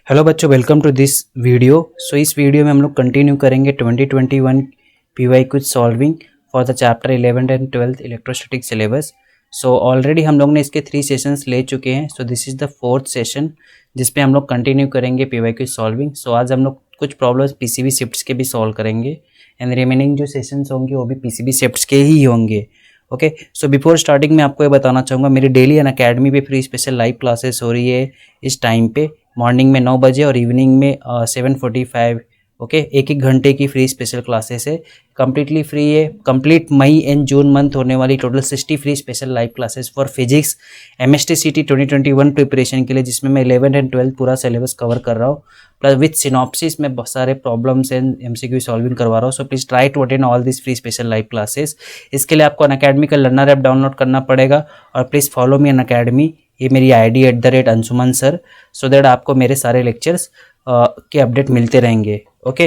Hello बच्चों, welcome to this video. इस वीडियो में हम लोग कंटिन्यू करेंगे 2021 PY quiz solving for the chapter 11 and 12 electrostatic syllabus. Already हम लोग ने इसके 3 सेशंस ले चुके हैं। This is the 4th session जिसपे हम लोग कंटिन्यू करेंगे पीवाई क्विज सॉल्विंग। आज हम लोग कुछ प्रॉब्लम्स पीसीबी शिफ्ट्स के भी सॉल्व करेंगे एंड रिमेनिंग जो सेशंस होंगे वो भी पीसीबी शिफ्ट्स के ही होंगे। ओके, सो बिफोर स्टार्टिंग मैं आपको ये बताना चाहूँगा, मेरी डेली अनअकैडमी पे फ्री स्पेशल लाइव क्लासेस हो रही है इस टाइम पे, मॉर्निंग में 9 बजे और इवनिंग में 7:45। ओके, एक घंटे की फ्री स्पेशल क्लासेस है, कम्प्लीटली फ्री है। Complete May and June month होने वाली total 60 free special live classes for physics MSTCT 2021 preparation के लिए, जिसमें मैं 11 एंड 12 पूरा सिलेबस कवर कर रहा हूँ, प्लस विथ सिनॉप्सिस में बहुत सारे प्रॉब्लम्स एंड MCQ सॉल्विंग करवा रहा हूँ। Please try to attend all this free special live classes. इसके लिए आपको अनअकैडमी का लर्नर ऐप डाउनलोड करना पड़ेगा और प्लीज़ फॉलो मी अनअकैडमी। ये मेरी ID @Anshuman sir, so that आपको मेरे सारे लेक्चर्स के अपडेट मिलते रहेंगे। ओके,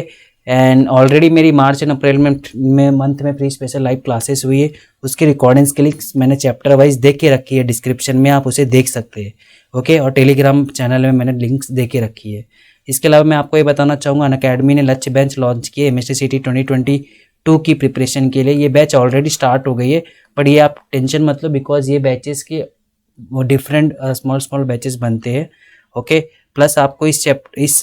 एंड ऑलरेडी मेरी मार्च एंड अप्रैल में मंथ में फ्री स्पेशल लाइव क्लासेस हुई है, उसकी रिकॉर्डिंग्स के लिए मैंने चैप्टर वाइज दे के रखी है, डिस्क्रिप्शन में आप उसे देख सकते हैं। ओके, और टेलीग्राम चैनल में मैंने लिंक्स दे के रखी है। इसके अलावा मैं आपको ये बताना चाहूँगा, अनअकैडमी ने लक्ष्य बेंच लॉन्च किए MSTCT 2022 की प्रिपरेशन के लिए। ये बैच ऑलरेडी स्टार्ट हो गई है, बट ये आप टेंशन मत लो, बिकॉज ये बैचेस के वो डिफरेंट स्मॉल बैचेस बनते हैं। ओके, प्लस आपको इस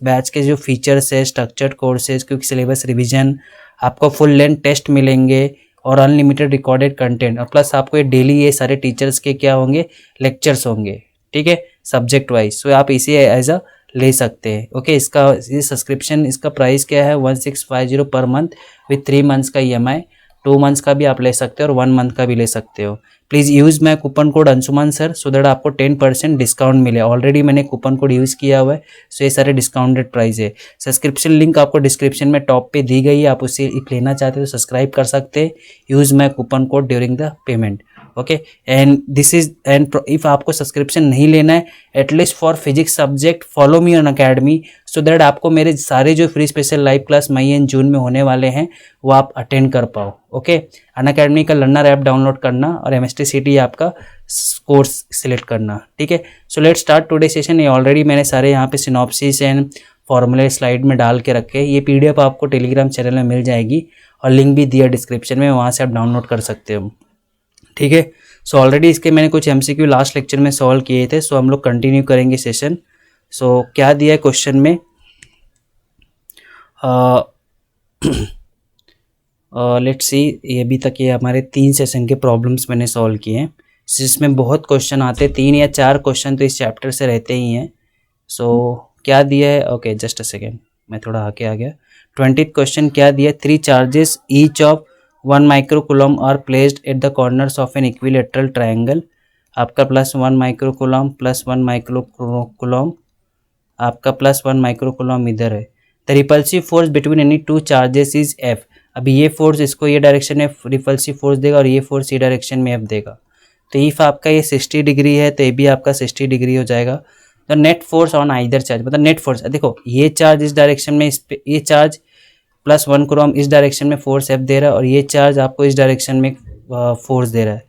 बैच के जो फीचर्स है, structured courses, quick syllabus revision, आपको फुल लेंथ टेस्ट मिलेंगे और अनलिमिटेड रिकॉर्डेड कंटेंट, और प्लस आपको ये डेली ये सारे टीचर्स के क्या होंगे, लेक्चर्स होंगे। ठीक है, सब्जेक्ट वाइज। सो आप इसे एज अ ले सकते हैं। ओके, इसका ये सब्सक्रिप्शन, इसका प्राइस क्या है, 1650 पर मंथ विथ 3 मंथ्स का EMI। 2 मंथ्स का भी आप ले सकते हो और 1 मंथ का भी ले सकते हो। Please use my coupon code Anshuman sir, so that आपको 10% डिस्काउंट मिले। ऑलरेडी मैंने कूपन कोड यूज़ किया हुआ है, सो ये सारे डिस्काउंटेड प्राइस है। सब्सक्रिप्शन लिंक आपको डिस्क्रिप्शन में टॉप पे दी गई है, आप उसे लेना चाहते हो तो सब्सक्राइब कर सकते हैं। Use my coupon code during the payment. Okay, and this is and if आपको सब्सक्रिप्शन नहीं लेना है, at least for physics subject follow me on academy, so that आपको मेरे सारे जो free special live class May and June में होने वाले हैं वो आप अटेंड कर पाओ। ओके, अनअकैडमी का लर्नर ऐप डाउनलोड करना और MSTCT आपका कोर्स सिलेक्ट करना। ठीक है, so let start today session. ये ऑलरेडी मैंने सारे यहाँ पे सिनॉप्सिस एंड फॉर्मूले स्लाइड में डाल के रखे हैं। ये PDF आपको टेलीग्राम चैनल में मिल जाएगी और लिंक भी दिया डिस्क्रिप्शन में, वहाँ से आप डाउनलोड कर सकते हो। ठीक है, सो ऑलरेडी इसके मैंने कुछ MCQ लास्ट लेक्चर में सॉल्व किए थे। सो हम लोग कंटिन्यू करेंगे सेशन। क्या दिया है क्वेश्चन में, लेट्स सी। ये अभी तक ये हमारे 3 सेशन के प्रॉब्लम्स मैंने सॉल्व किए हैं, जिसमें बहुत क्वेश्चन आते हैं। 3 या 4 क्वेश्चन तो इस चैप्टर से रहते ही हैं। क्या दिया है, ओके जस्ट अ सेकेंड, मैं थोड़ा आगे आ गया। 20th क्वेश्चन क्या दिया है, 3 charges each of 1 microcoulomb are placed at the corners of an equilateral triangle. आपका +1 माइक्रोकूलम, +1 माइक्रोकूलम, आपका +1 माइक्रोकूलम इधर है। The repulsive force between any 2 charges is F। अभी ये फोर्स इसको ये डायरेक्शन में रिपल्सिव फोर्स देगा और ये फोर्स ये डायरेक्शन में F देगा। तो इफ आपका ये 60 डिग्री है तो ये भी आपका 60 डिग्री हो जाएगा। The net force on either charge, मतलब नेट फोर्स, देखो ये चार्ज इस डायरेक्शन में, इस पे ये चार्ज +1 कूलम इस डायरेक्शन में फोर्स F दे रहा है और ये चार्ज आपको इस डायरेक्शन में फोर्स दे रहा है।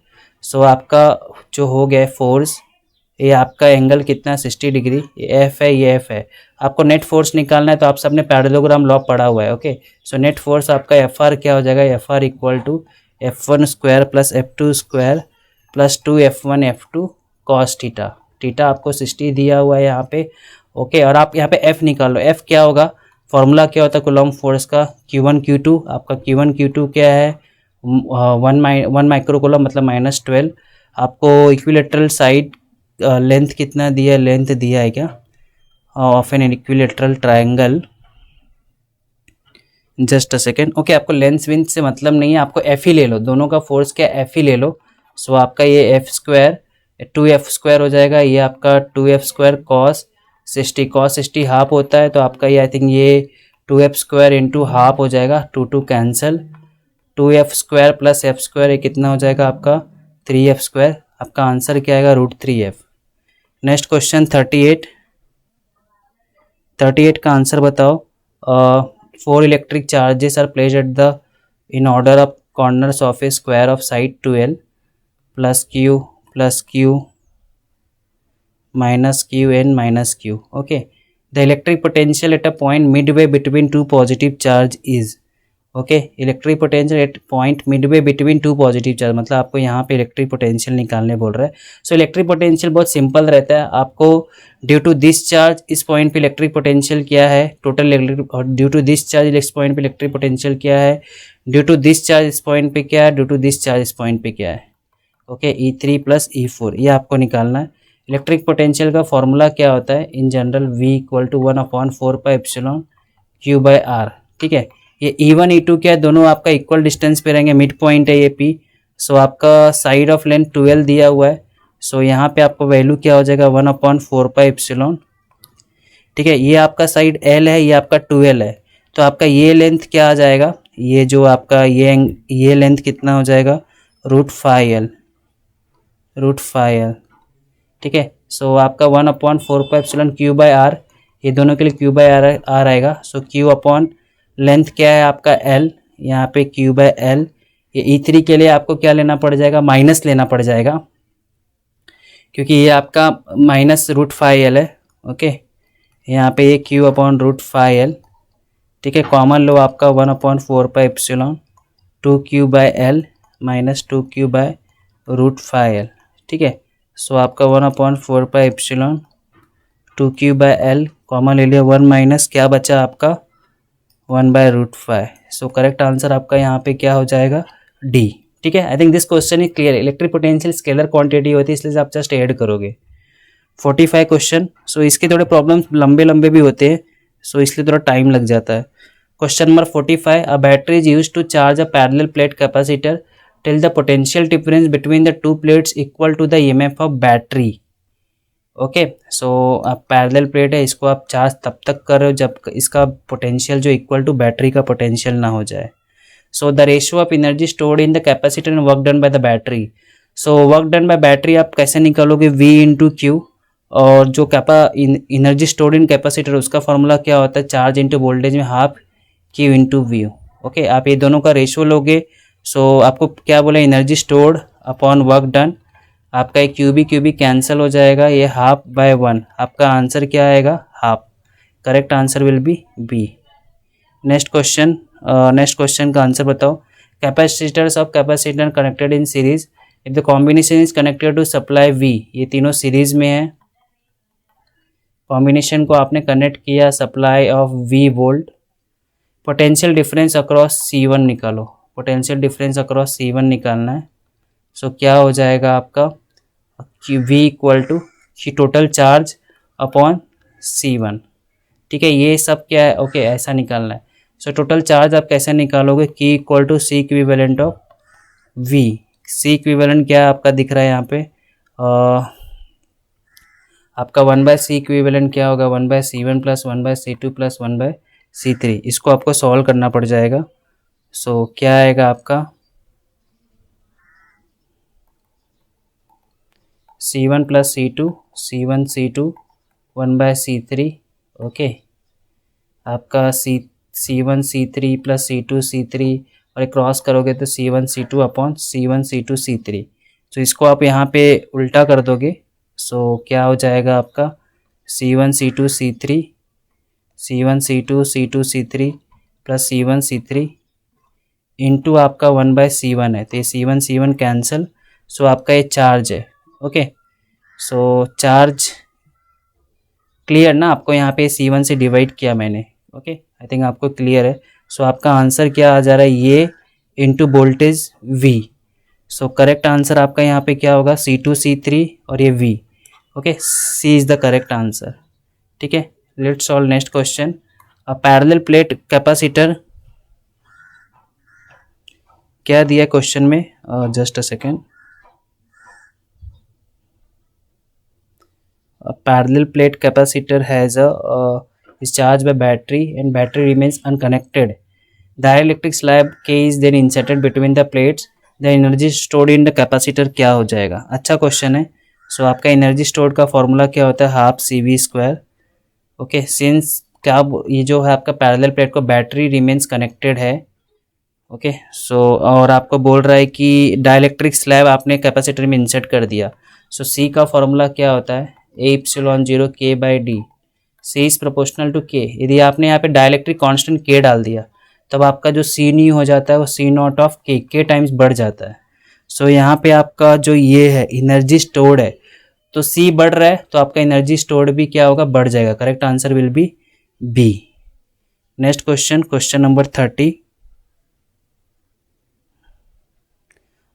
सो आपका जो हो गया फोर्स, ये आपका एंगल कितना, 60 डिग्री, ये F है, ये F है। आपको नेट फोर्स निकालना है तो आप सबने पैरेललोग्राम लॉ पढ़ा हुआ है। ओके, सो नेट फोर्स आपका FR क्या हो जाएगा, FR = F1² + F2² + 2F1F2 cos theta. Theta आपको 60 दिया हुआ है यहाँ पे। ओके, और आप यहाँ पे F निकाल लो। F क्या होगा, फॉर्मूला क्या होता है कूलम्ब फोर्स का, Q1 Q2। आपका Q1 Q2 क्या है, 1 माइक्रोकूलम मतलब -12। आपको इक्विलेटरल साइड लेंथ कितना दिया है, लेंथ दिया है क्या, of an equilateral triangle, just a second. Okay, आपको लेंथ विंथ से मतलब नहीं है, आपको F ही ले लो, दोनों का फोर्स क्या F ही ले लो। सो आपका ये F² 2F² हो जाएगा, ये आपका 2F² cos 60 हाफ होता है, तो आपका ये आई थिंक ये 2F² इंटू हाफ हो जाएगा, 2 कैंसल, 2F² + F² ये कितना हो जाएगा आपका 3F²। आपका आंसर क्या आएगा, √3F। नेक्स्ट क्वेश्चन 38 का आंसर बताओ। 4 electric charges are placed at the in order of corners of a square of side 2L +Q +Q -Q n -Q। Okay, the electric potential at a point midway between two positive charge is. Okay, electric potential at point midway between two positive charge, मतलब आपको यहाँ पे electric potential निकालने बोल रहा है। So electric potential बहुत simple रहता है, आपको ड्यू टू दिस चार्ज इस पॉइंट पे इलेक्ट्रिक पोटेंशियल क्या है टोटल इलेक्ट्रिक, और ड्यू टू दिस चार्ज इस पॉइंट पे इलेक्ट्रिक पोटेंशियल क्या है, ड्यू टू दिस चार्ज इस पॉइंट पे क्या है, ड्यू टू दिस चार्ज इस पॉइंट पे क्या है। ओके, E3 प्लस E4 ये आपको निकालना है। इलेक्ट्रिक पोटेंशियल का फॉर्मूला क्या होता है in general, V equal to 1/4πε Q/r। ठीक है, ये E1 E2 क्या है, दोनों आपका इक्वल डिस्टेंस पे रहेंगे, मिड पॉइंट है ये P। सो आपका साइड ऑफ लेंथ 12 दिया हुआ है, सो यहाँ पे आपको वैल्यू क्या हो जाएगा 1/4πε। ठीक है, ये आपका साइड L है, ये आपका 12 है, तो आपका ये लेंथ क्या आ जाएगा, ये जो आपका ये लेंथ कितना हो जाएगा √5L। ठीक है, सो आपका 1/4πε Q/r, ये दोनों के लिए Q/r आएगा। सो Q अपॉन लेंथ क्या है आपका L, यहाँ पे Q/L। ये E3 के लिए आपको क्या लेना पड़ जाएगा, माइनस लेना पड़ जाएगा, क्योंकि ये आपका माइनस √5L है। ओके, यहाँ पे ये Q अपॉन √5L। ठीक है, कॉमन लो आपका 1/4πε 2Q/L माइनस 2Q/√5L। ठीक है, सो आपका 1/4πε 2Q/L कॉमन ले लिया, 1 माइनस क्या बचा आपका 1/√5। सो करेक्ट आंसर आपका यहाँ पे क्या हो जाएगा D। ठीक है, I think this question is clear. Electric potential scalar quantity होती है, इसलिए आप जस्ट ऐड करोगे। 45 क्वेश्चन। सो इसके थोड़े प्रॉब्लम्स लंबे लंबे भी होते हैं, सो इसलिए थोड़ा टाइम लग जाता है। Question number 45, a battery is used to charge a parallel plate capacitor till the potential difference between the two plates equal to the EMF of battery. Okay, so आप पैरेलल प्लेट है, इसको आप charge तब तक कर रहे हो जब इसका पोटेंशियल जो इक्वल टू बैटरी का पोटेंशियल ना हो जाए। So the ratio of energy stored in the capacitor and work done by the battery. So work done by battery आप कैसे निकालोगे, V इंटू क्यू, और जो एनर्जी स्टोर्ड इन कैपेसिटर उसका फॉर्मूला क्या होता है, चार्ज इंटू वोल्टेज में half Q into V। Okay, आप ये दोनों का रेशियो लोगे। सो आपको क्या बोला, energy stored upon work done, आपका एक क्यूबी कैंसिल हो जाएगा, ये 1/2/1, आपका आंसर क्या आएगा half. Correct answer will be B। Next question का आंसर बताओ। Capacitors of capacitor connected in series if the combination is connected to supply V। ये तीनों सीरीज में है, कॉम्बिनेशन को आपने कनेक्ट किया supply of V volt. Potential difference across C1 निकालो, पोटेंशियल डिफरेंस अक्रॉस C1 निकालना है। सो क्या हो जाएगा आपका V equal to total charge upon C1। ठीक है, ये सब क्या है, ओके ऐसा निकालना है। सो टोटल चार्ज आप कैसे निकालोगे, Q equal to C equivalent of V। C equivalent क्या आपका दिख रहा है यहाँ पे, आपका 1/C इक्विवेलेंट क्या होगा, 1/C1 plus 1/C2 plus 1/C3। इसको आपको सॉल्व करना पड़ जाएगा। सो क्या आएगा आपका C1 plus C2, C1 C2 1/C3। Okay, आपका C1 C3 plus C2 C3 और क्रॉस करोगे तो C1 C2 upon C1 C2 C3। तो इसको आप यहाँ पे उल्टा कर दोगे। सो क्या हो जाएगा आपका C1 C2 C3 C1 C2 C2 C3 plus C1 C3 into आपका 1/C1 है, तो ये C1 C1 कैंसिल। सो आपका ये चार्ज है। ओके, सो चार्ज क्लियर ना, आपको यहाँ पे C1 से डिवाइड किया मैंने। ओके, आई थिंक आपको क्लियर है। सो आपका आंसर क्या आ जा रहा है, ये into voltage V। So correct answer आपका यहाँ पे क्या होगा C2 C3 और ये V। Okay, C is the correct answer. ठीक है, let's solve next question. A parallel plate capacitor क्या दिया क्वेश्चन में, just a second. A parallel plate capacitor has is charged by battery and battery remains unconnected. Dielectric slab K is then inserted between the plates. The energy stored in the capacitor क्या हो जाएगा। अच्छा question है। सो आपका energy stored का formula क्या होता है, हाफ CV²। ओके, सिंस क्या ये जो है आपका पैरेलल प्लेट को बैटरी रिमेन्स कनेक्टेड है। ओके, सो और आपको बोल रहा है कि डाइलेक्ट्रिक स्लैब आपने कैपेसिटर में इंसर्ट कर दिया। सो C का फॉर्मूला क्या होता है, A ε0 K/D। C is proportional to K। यदि आपने यहाँ पे डाइलेक्ट्रिक कांस्टेंट K डाल दिया तब आपका जो C न्यू हो जाता है वो C not of K times बढ़ जाता है। सो यहाँ पे आपका जो ये है एनर्जी स्टोर्ड है, तो C बढ़ रहा है तो आपका एनर्जी स्टोर्ड भी क्या होगा, बढ़ जाएगा। Correct answer will be B। Next question, question number 30।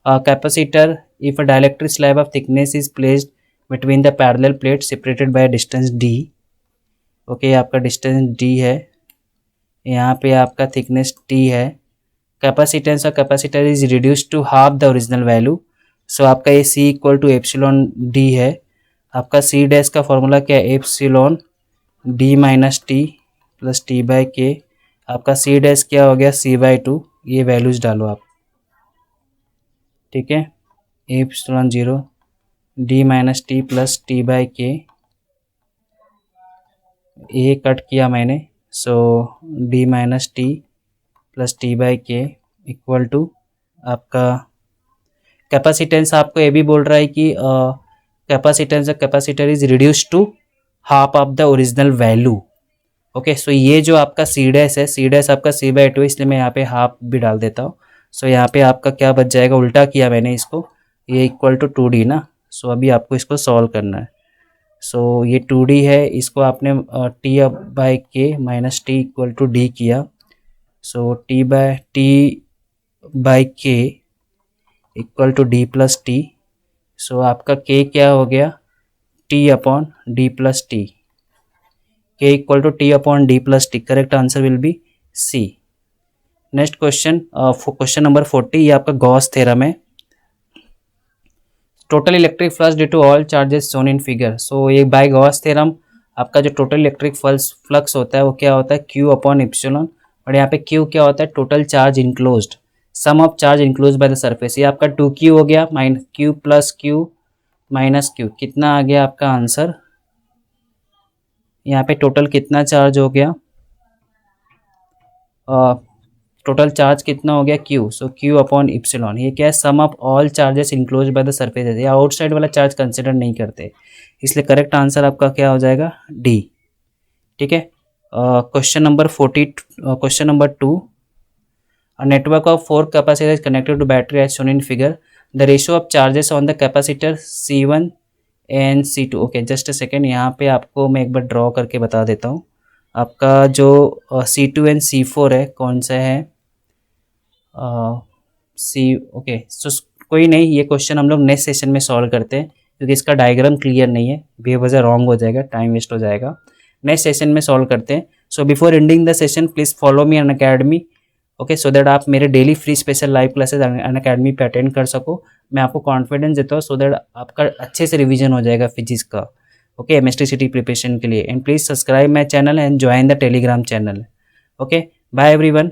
Capacitor if a dielectric slab of thickness is placed between the parallel plates separated by a distance d। Okay, आपका डिस्टेंस d है, यहाँ पे आपका थिकनेस t है। Capacitance of capacitor is reduce to half the original value. So आपका ये c equal to epsilon d है। आपका c डैश का फॉर्मूला क्या है, epsilon d minus t plus t by k. आपका c डैश क्या हो गया, c बाई 2। ये वैल्यूज डालो आप, ठीक है। Epsilon 0 d minus t plus t by k, ये कट किया मैंने। So d minus t plus t by k equal to आपका कैपेसिटेंस। आपको ये भी बोल रहा है कि capacitance of capacitor is reduce to half of the original value. Okay, so ये जो आपका सी डैश है, सी डैश आपका c बाई 2, इसलिए मैं यहाँ पे हाफ भी डाल देता हूँ। सो यहाँ पे आपका क्या बच जाएगा, उल्टा किया मैंने इसको, ये इक्वल टू 2d ना। सो अभी आपको इसको सॉल्व करना है। सो ये 2d है, इसको आपने t by k minus t equal to d किया। So t by k equal to d plus t. So आपका k क्या हो गया, t upon d plus t. k equal to t upon d plus t. Correct answer will be C। Next question, question number 40। ये आपका gauss theorem है। Total electric flux due to all charges shown in figure. So ये by Gauss theorem आपका जो total electric flux होता है वो क्या होता है, Q अपॉन एप्सिलॉन। और यहाँ पे Q क्या होता है, total charge enclosed, sum of charge enclose by the surface. ये आपका 2Q हो गया, minus Q plus Q minus Q। कितना आ गया आपका आंसर, यहाँ पे टोटल कितना चार्ज हो गया, टोटल चार्ज कितना हो गया Q। So Q upon epsilon, ये क्या है, sum of all charges enclose by the surface. ये आउटसाइड वाला चार्ज कंसिडर नहीं करते, इसलिए करेक्ट आंसर आपका क्या हो जाएगा, D। ठीक है। Question number 40, question number 2। A network of 4 capacitor is connected to battery as shown in figure. The ratio of charges on the capacitor C1 and C2। Okay, just a second, यहाँ पे आपको मैं एक बार draw करके बता देता हूँ। आपका जो C2 एंड C4 है, कौन सा है, ओके। सो कोई नहीं, ये क्वेश्चन हम लोग नेक्स्ट सेशन में सॉल्व करते हैं, क्योंकि इसका डायग्राम क्लियर नहीं है, बेवजह रॉन्ग हो जाएगा, टाइम वेस्ट हो जाएगा। नेक्स्ट सेशन में सॉल्व करते हैं। So before ending the session please follow me Unacademy, okay, so that आप मेरे daily free special live classes Unacademy पे अटेंड कर सको। मैं आपको कॉन्फिडेंस देता हूँ, सो दैट आपका अच्छे से रिवीजन हो जाएगा फिजिक्स का, ओके, MSTCT प्रिपरेशन के लिए। And please subscribe my channel and join the Telegram channel. Okay, bye everyone.